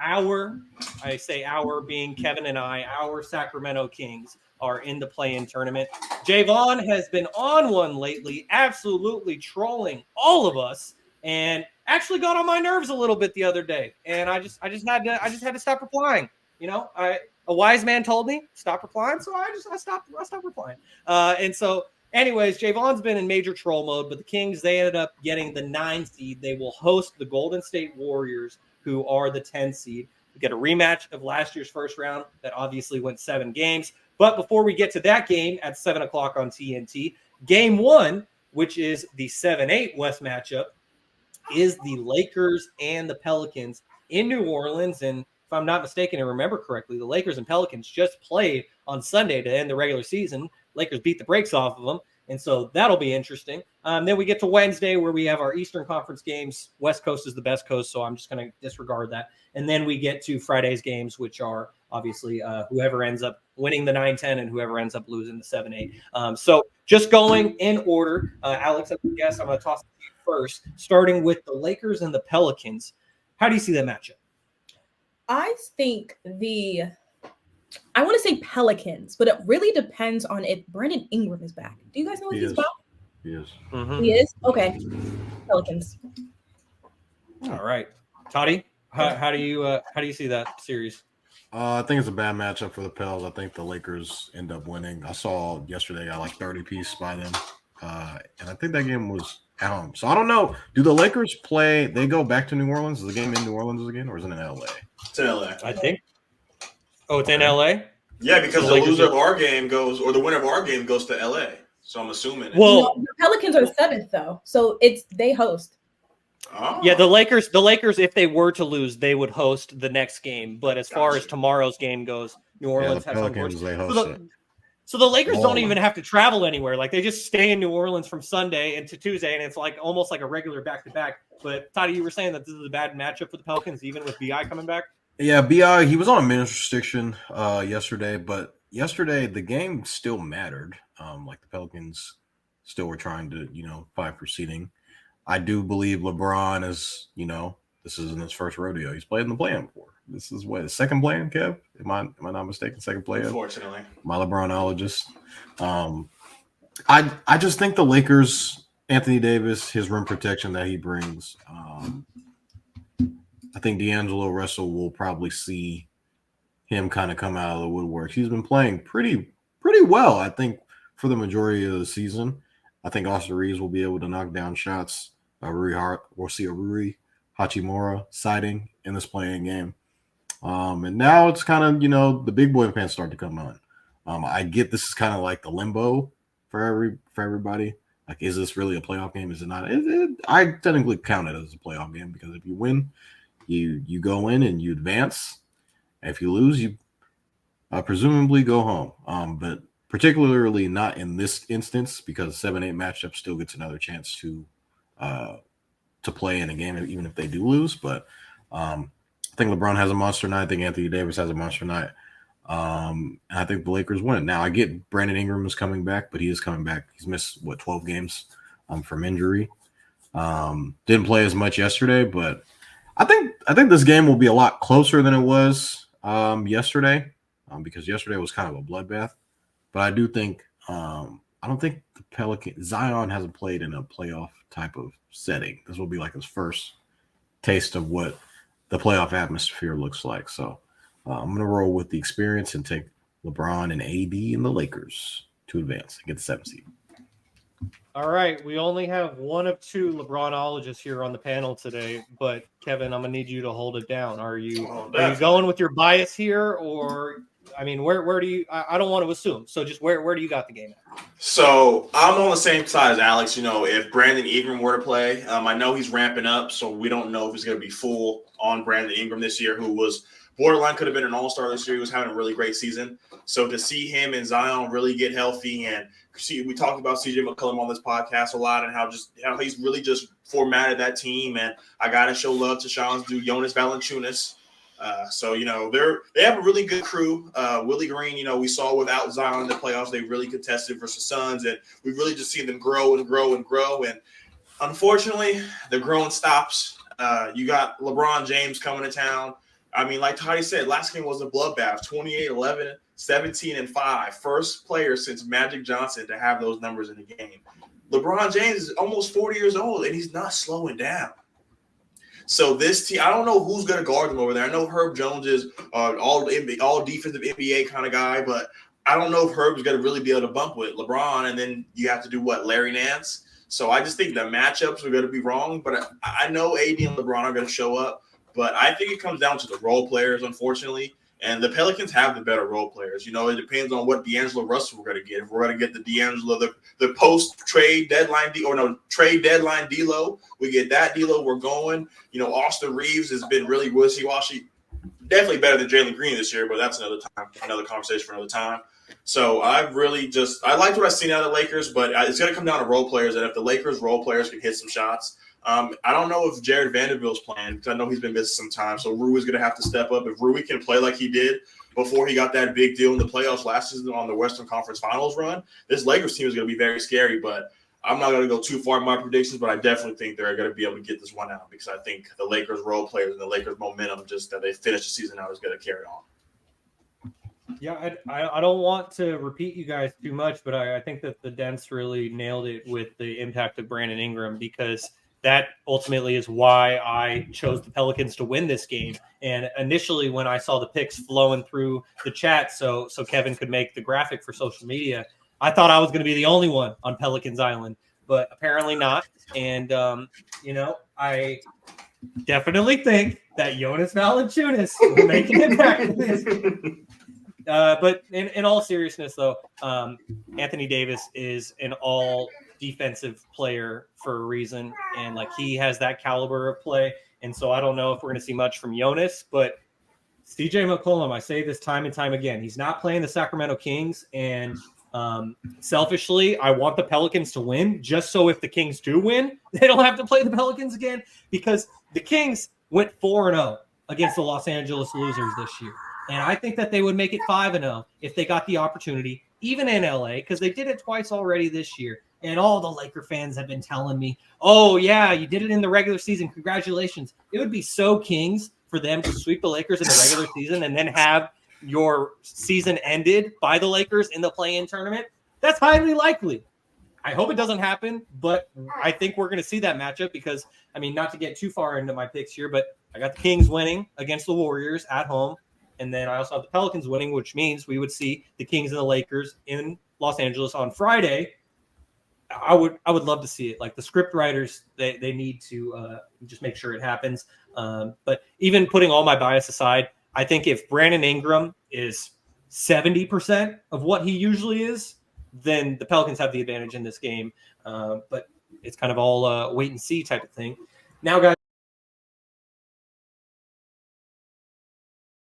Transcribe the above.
I say our being Kevin and our Sacramento Kings are in the play-in tournament. Jaevon has been on one lately, absolutely trolling all of us, and actually got on my nerves a little bit the other day. And I just had to stop replying. A wise man told me stop replying, so I stopped replying. And so, anyways, Jaevon's been in major troll mode, but the Kings, they ended up getting the 9 seed. They will host the Golden State Warriors, who are the 10 seed. We get a rematch of last year's first round that obviously went 7 games. But before we get to that game at 7 o'clock on TNT, game 1, which is the 7-8 West matchup, is the Lakers and the Pelicans in New Orleans. And if I'm not mistaken and remember correctly, the Lakers and Pelicans just played on Sunday to end the regular season. Lakers beat the brakes off of them. And so that'll be interesting. Then we get to Wednesday where we have our Eastern Conference games. West Coast is the best coast, so I'm just going to disregard that. And then we get to Friday's games, which are obviously whoever ends up winning the 9-10 and whoever ends up losing the 7-8. So just going in order, Alex, I guess I'm going to toss it to you first, starting with the Lakers and the Pelicans. How do you see that matchup? I think I want to say Pelicans, but it really depends on if Brandon Ingram is back. Do you guys know if he's back? He is. Mm-hmm. He is? Okay. Pelicans. All right. Toddy, how do you see that series? I think it's a bad matchup for the Pels. I think the Lakers end up winning. I saw yesterday got like 30 piece by them. And I think that game was at home. So I don't know. Do the Lakers play? They go back to New Orleans? Is the game in New Orleans again, or is it in LA? It's in LA. I think. Oh, it's in LA? Yeah, because the loser of our game goes, or the winner of our game goes to LA. So I'm assuming. Well, the Pelicans are 7th though, so they host. Oh. Yeah, the Lakers, if they were to lose, they would host the next game. But as far as tomorrow's game goes, New Orleans has Pelicans, they host it. So the Lakers don't even have to travel anywhere. Like, they just stay in New Orleans from Sunday into Tuesday, and it's like almost like a regular back-to-back. But, Toddy, you were saying that this is a bad matchup for the Pelicans, even with B.I. coming back? Yeah, B.I., he was on a minutes restriction yesterday, but yesterday the game still mattered. Like, the Pelicans still were trying to, fight for seeding. I do believe LeBron is, this isn't his first rodeo. He's played in the play-in before. This is what, the second play-in, Kev? Am I not mistaken? Second play-in? Unfortunately. My LeBronologist. I just think the Lakers, Anthony Davis, his rim protection that he brings, I think D'Angelo Russell will probably see him kind of come out of the woodwork. He's been playing pretty well, I think, for the majority of the season. I think Austin Reeves will be able to knock down shots. We'll see a Rui Hachimura sighting in this playing game. And now it's kind of, the big boy pants start to come on. I get this is kind of like the limbo for everybody. Like, is this really a playoff game? Is it not? I technically count it as a playoff game because if you win, you go in and you advance. If you lose, you presumably go home. But particularly not in this instance because 7-8 matchup still gets another chance to play in a game even if they do lose. But I think LeBron has a monster night. I think Anthony Davis has a monster night. And I think the Lakers win. Now, I get Brandon Ingram is coming back, but he is coming back. He's missed, 12 games from injury. Didn't play as much yesterday, but I think this game will be a lot closer than it was yesterday because yesterday was kind of a bloodbath. But I do think I don't think the Pelicans – Zion hasn't played in a playoff type of setting. This will be like his first taste of what the playoff atmosphere looks like. So I'm going to roll with the experience and take LeBron and AD and the Lakers to advance and get the 7th seed. All right. We only have one of 2 LeBronologists here on the panel today. But, Kevin, I'm going to need you to hold it down. Are you going with your bias here or – I mean, where do you – I don't want to assume. So just where do you got the game at? So I'm on the same side as Alex. If Brandon Ingram were to play, I know he's ramping up, so we don't know if he's going to be full on Brandon Ingram this year, who was borderline could have been an all-star this year. He was having a really great season. So to see him and Zion really get healthy and see, we talked about CJ McCollum on this podcast a lot and how he's really just formatted that team. And I got to show love to Shaun's dude, Jonas Valanciunas. So they have a really good crew. Willie Green, we saw without Zion in the playoffs, they really contested versus Suns, and we've really just seen them grow and grow and grow. And unfortunately, the growing stops. You got LeBron James coming to town. I mean, like Toddy said, last game was a bloodbath, 28-11, 17-5. First player since Magic Johnson to have those numbers in the game. LeBron James is almost 40 years old, and he's not slowing down. So this team, I don't know who's going to guard them over there. I know Herb Jones is all defensive NBA kind of guy, but I don't know if Herb's going to really be able to bump with LeBron, and then you have to do what, Larry Nance? So I just think the matchups are going to be wrong, but I know AD and LeBron are going to show up, but I think it comes down to the role players, unfortunately, and the Pelicans have the better role players. You know, it depends on what D'Angelo Russell we're going to get. If we're going to get the D'Angelo, the post-trade deadline, trade deadline D-Lo, we get that D-Lo, we're going. You know, Austin Reeves has been really wishy-washy. Definitely better than Jalen Green this year, but that's another conversation for another time. So I liked what I've seen out of the Lakers, but it's going to come down to role players. And if the Lakers role players can hit some shots, I don't know if Jared Vanderbilt's playing because I know he's been missing some time. So Rui's going to have to step up. If Rui can play like he did before he got that big deal in the playoffs last season on the Western Conference Finals run, this Lakers team is going to be very scary. But I'm not going to go too far in my predictions, but I definitely think they're going to be able to get this one out because I think the Lakers role players and the Lakers momentum just that they finish the season out is going to carry on. Yeah, I don't want to repeat you guys too much, but I think that the Dents really nailed it with the impact of Brandon Ingram because that ultimately is why I chose the Pelicans to win this game. And initially when I saw the picks flowing through the chat so Kevin could make the graphic for social media, I thought I was going to be the only one on Pelicans Island, but apparently not. And, I definitely think that Jonas Valanciunas will make an impact in this. But in all seriousness, though, Anthony Davis is an all defensive player for a reason. And like he has that caliber of play. And so I don't know if we're going to see much from Jonas, but CJ McCollum, I say this time and time again, he's not playing the Sacramento Kings. And selfishly, I want the Pelicans to win just so if the Kings do win, they don't have to play the Pelicans again because the Kings went 4-0 against the Los Angeles Losers this year. And I think that they would make it 5-0 if they got the opportunity, even in LA, because they did it twice already this year. And all the Laker fans have been telling me, oh, yeah, you did it in the regular season. Congratulations. It would be so Kings for them to sweep the Lakers in the regular season and then have your season ended by the Lakers in the play-in tournament. That's highly likely. I hope it doesn't happen, but I think we're going to see that matchup because, I mean, not to get too far into my picks here, but I got the Kings winning against the Warriors at home. And then I also have the Pelicans winning, which means we would see the Kings and the Lakers in Los Angeles on Friday. I would love to see it. Like the script writers, they need to just make sure it happens. But even putting all my bias aside, I think if Brandon Ingram is 70% of what he usually is, then the Pelicans have the advantage in this game. But it's kind of all wait and see type of thing. Now, guys.